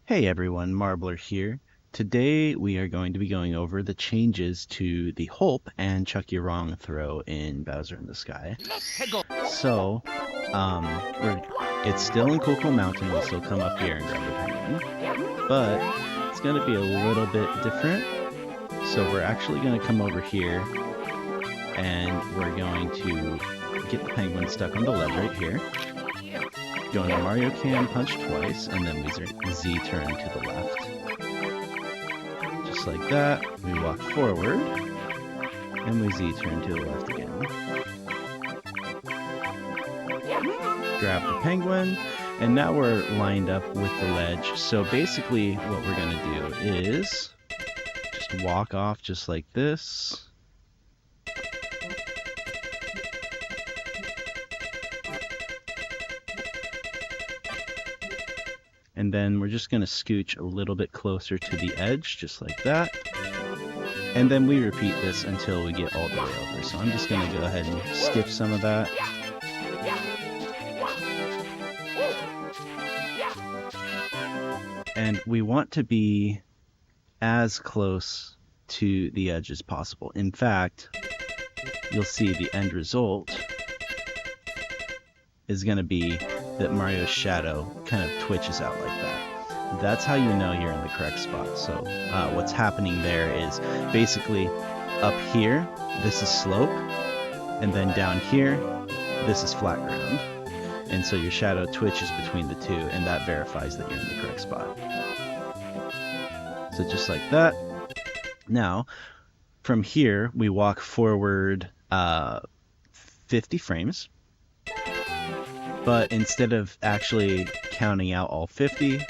Hey everyone, Marbler here. Today we are going to be going over the changes to the HOLP and chuckya wrong throw in Bowser in the Sky. So, it's still in Cool Mountain, we'll still come up here and grab the penguin, but it's going to be a little bit different. So we're actually going to come over here and we're going to get the penguin stuck on the ledge right here. Go into Mario Cam, punch twice, and then we Z-turn to the left. Just like that, we walk forward, and we Z-turn to the left again. Grab the penguin, and now we're lined up with the ledge. So basically what we're going to do is just walk off just like this. And then we're just going to scooch a little bit closer to the edge, just like that. And then we repeat this until we get all the way over. So I'm just going to go ahead and skip some of that. And we want to be as close to the edge as possible. In fact, you'll see the end result is going to be that Mario's shadow kind of twitches out like that. That's how you know you're in the correct spot. So what's happening there is basically up here, this is slope, and then down here, this is flat ground. And so your shadow twitches between the two, and that verifies that you're in the correct spot. So just like that. Now, from here, we walk forward 50 frames. But instead of actually counting out all 50,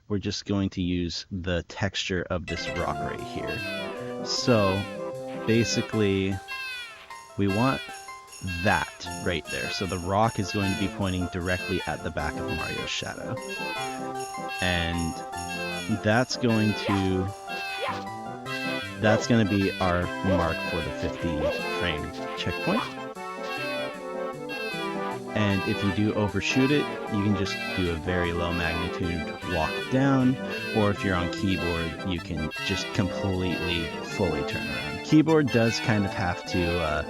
we're just going to use the texture of this rock right here. So basically, we want that right there. So the rock is going to be pointing directly at the back of Mario's shadow. And that's going to be our mark for the 50 frame checkpoint. And if you do overshoot it, you can just do a very low magnitude walk down, or if you're on keyboard, you can just completely, fully turn around. Keyboard does kind of have to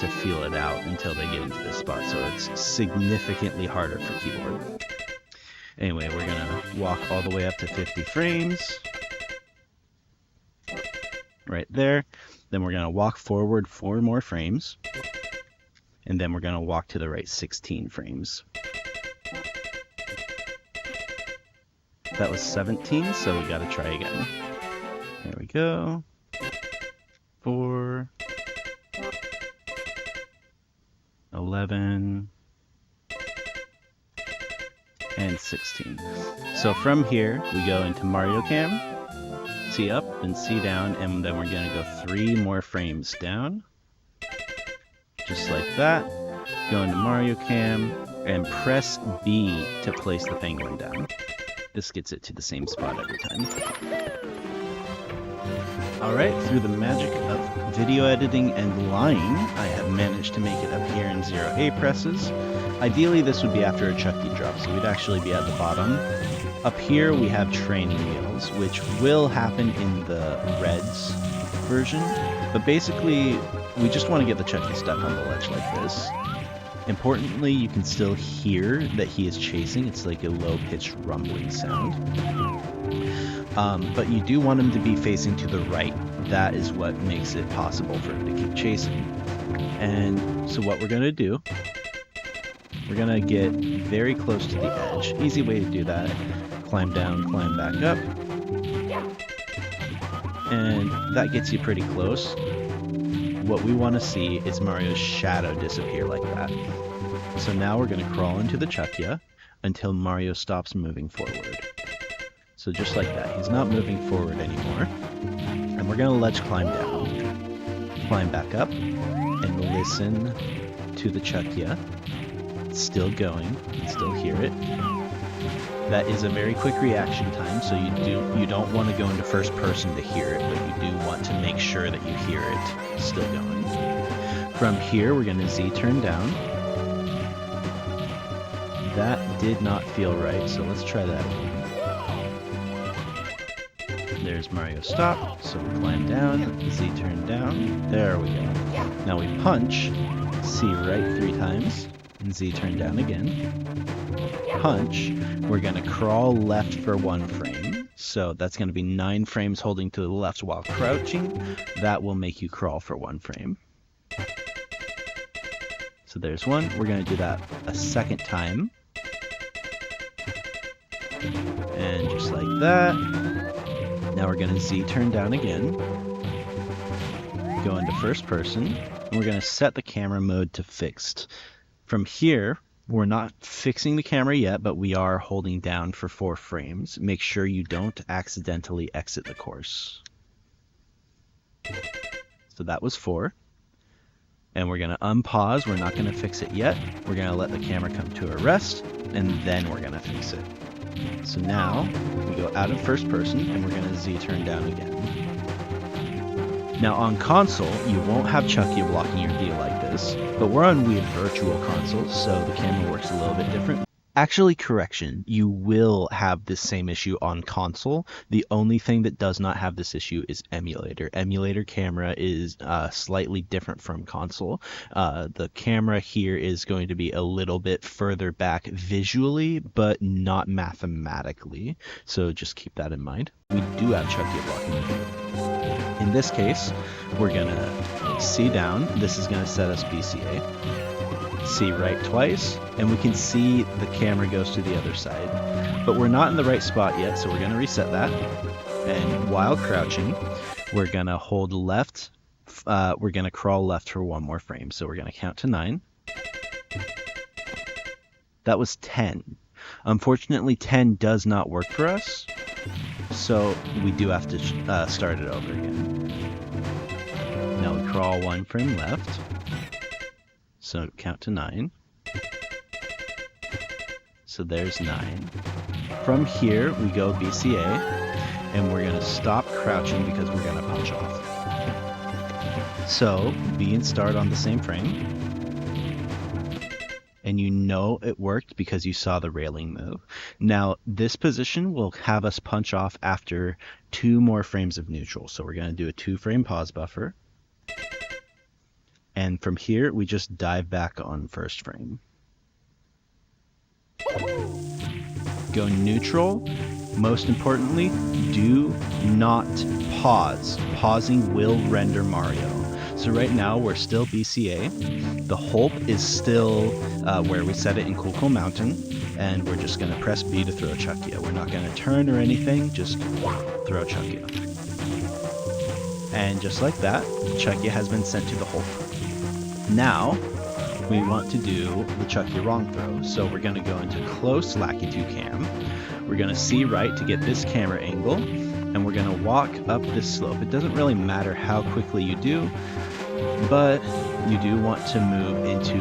feel it out until they get into this spot, so it's significantly harder for keyboard. Anyway, we're gonna walk all the way up to 50 frames. Right there. Then we're gonna walk forward 4 more frames. And then we're going to walk to the right 16 frames. That was 17, so we got to try again. There we go. 4, 11, and 16. So from here, we go into Mario Cam, C up and C down, and then we're going to go 3 more frames down. Just like that. Go into Mario Cam and press B to place the penguin down. This gets it to the same spot every time. Alright, through the magic of video editing and lying, I have managed to make it up here in 0A presses. Ideally this would be after a chuckya drop, so we'd actually be at the bottom. Up here we have training wheels, which will happen in the Reds version, but basically we just want to get the chuckya stuck on the ledge like this. Importantly, you can still hear that he is chasing. It's like a low-pitched rumbling sound. But you do want him to be facing to the right. That is what makes it possible for him to keep chasing. And so what we're going to do, we're going to get very close to the edge. Easy way to do that. Climb down, climb back up. And that gets you pretty close. What we want to see is Mario's shadow disappear like that. So now we're going to crawl into the chuckya until Mario stops moving forward. So just like that, he's not moving forward anymore. And we're going to ledge climb down, climb back up, and listen to the chuckya. It's still going, you can still hear it. That is a very quick reaction time, so you don't want to go into first person to hear it, but you do want to make sure that you hear it still going. From here, we're going to Z-turn down. That did not feel right, so let's try that again. There's Mario stop, so we climb down, Z turn down, there we go. Now we punch, C right 3 times, and Z turn down again. Punch, we're gonna crawl left for 1 frame. So that's gonna be 9 frames holding to the left while crouching. That will make you crawl for 1 frame. So there's 1, we're gonna do that a second time. And just like that. Now we're gonna Z turn down again. Go into first person, and we're gonna set the camera mode to fixed. From here, we're not fixing the camera yet, but we are holding down for 4 frames. Make sure you don't accidentally exit the course. So that was 4. And we're gonna unpause, we're not gonna fix it yet. We're gonna let the camera come to a rest, and then we're gonna fix it. So now, we go out of first person, and we're gonna Z turn down again. Now on console, you won't have chuckya blocking your view like this, but we're on Wii Virtual Console, so the camera works a little bit different. Actually, correction, you will have this same issue on console. The only thing that does not have this issue is emulator. Emulator camera is slightly different from console. The camera here is going to be a little bit further back visually, but not mathematically. So just keep that in mind. We do have chuckya blocking the view. In this case, we're gonna C down. This is gonna set us BCA. C right twice, and we can see the camera goes to the other side. But we're not in the right spot yet, so we're gonna reset that. And while crouching, we're gonna hold left. We're gonna crawl left for 1 more frame. So we're gonna count to 9. That was 10. Unfortunately, 10 does not work for us. So we do have to start it over again. Now we crawl 1 frame left. So count to 9. So there's 9. From here, we go BCA, and we're gonna stop crouching because we're gonna punch off. So B and start on the same frame. And you know it worked because you saw the railing move. Now, this position will have us punch off after 2 more frames of neutral. So we're gonna do a 2-frame pause buffer. And from here, we just dive back on first frame. Go neutral. Most importantly, do not pause. Pausing will render Mario. So right now, we're still BCA. The HOLP is still where we set it in Cool Mountain. And we're just going to press B to throw chuckya. We're not going to turn or anything, just throw chuckya. And just like that, chuckya has been sent to the HOLP. Now, we want to do the chuckya wrong throw. So we're going to go into close Lackey 2 cam. We're going to C right to get this camera angle. And we're going to walk up this slope. It doesn't really matter how quickly you do, but you do want to move into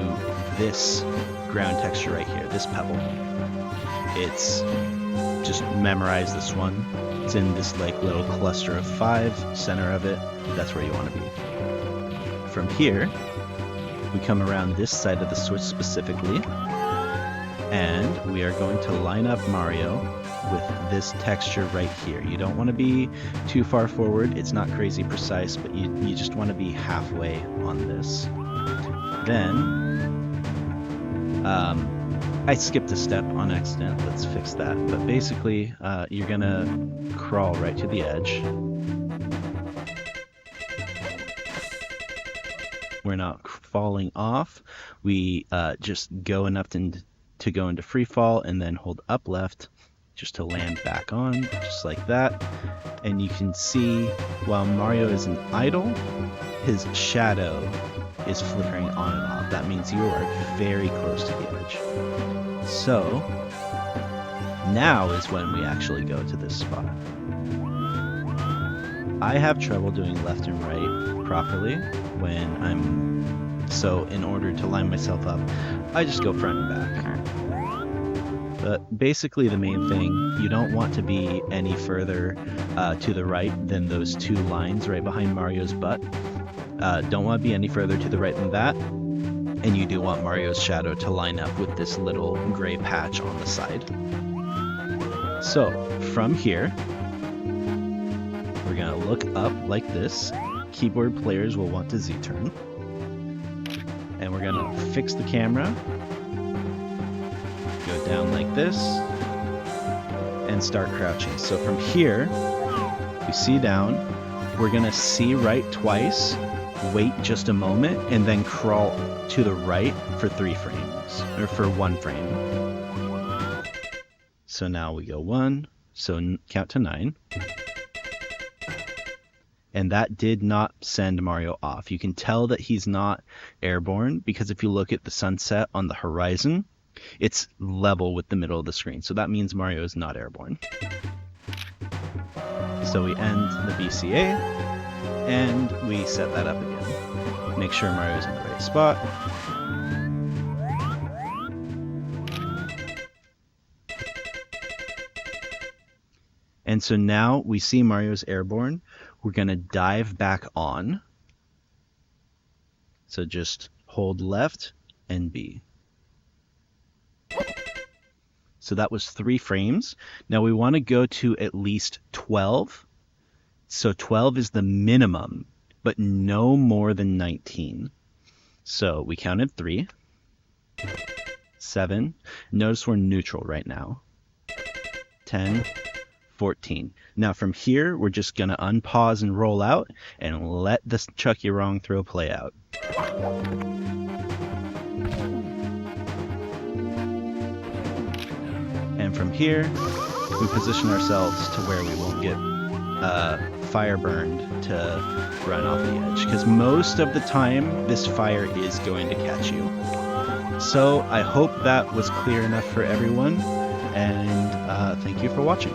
this ground texture right here, this pebble. It's just memorize this one. It's in this like little cluster of 5, center of it. That's where you want to be. From here, we come around this side of the switch specifically, and we are going to line up Mario with this texture right here. You don't want to be too far forward. It's not crazy precise, but you just want to be halfway on this. Then, I skipped a step on accident. Let's fix that. But basically, you're going to crawl right to the edge. We're not falling off. We just go enough to go into free fall and then hold up left just to land back on, just like that. And you can see while Mario is in idle, his shadow is flickering on and off. That means you are very close to the edge. So now is when we actually go to this spot. I have trouble doing left and right properly when so in order to line myself up, I just go front and back. But basically the main thing, you don't want to be any further to the right than those 2 lines right behind Mario's butt. Don't want to be any further to the right than that. And you do want Mario's shadow to line up with this little gray patch on the side. So from here, look up like this. Keyboard players will want to Z-turn. And we're gonna fix the camera. Go down like this. And start crouching. So from here, we see down. We're gonna see right twice, wait just a moment, and then crawl to the right for 3 frames, or for 1 frame. So now we go 1, so count to 9. And that did not send Mario off. You can tell that he's not airborne because if you look at the sunset on the horizon, it's level with the middle of the screen. So that means Mario is not airborne. So we end the BCA and we set that up again. Make sure Mario's in the right spot. And so now we see Mario's airborne. We're going to dive back on. So just hold left and B. So that was 3 frames. Now we want to go to at least 12. So 12 is the minimum, but no more than 19. So we counted 3, 7. Notice we're neutral right now. 10, 14. Now from here, we're just going to unpause and roll out and let this chuckya wrong throw play out. And from here, we position ourselves to where we won't get fire burned to run off the edge. Because most of the time, this fire is going to catch you. So I hope that was clear enough for everyone. And thank you for watching.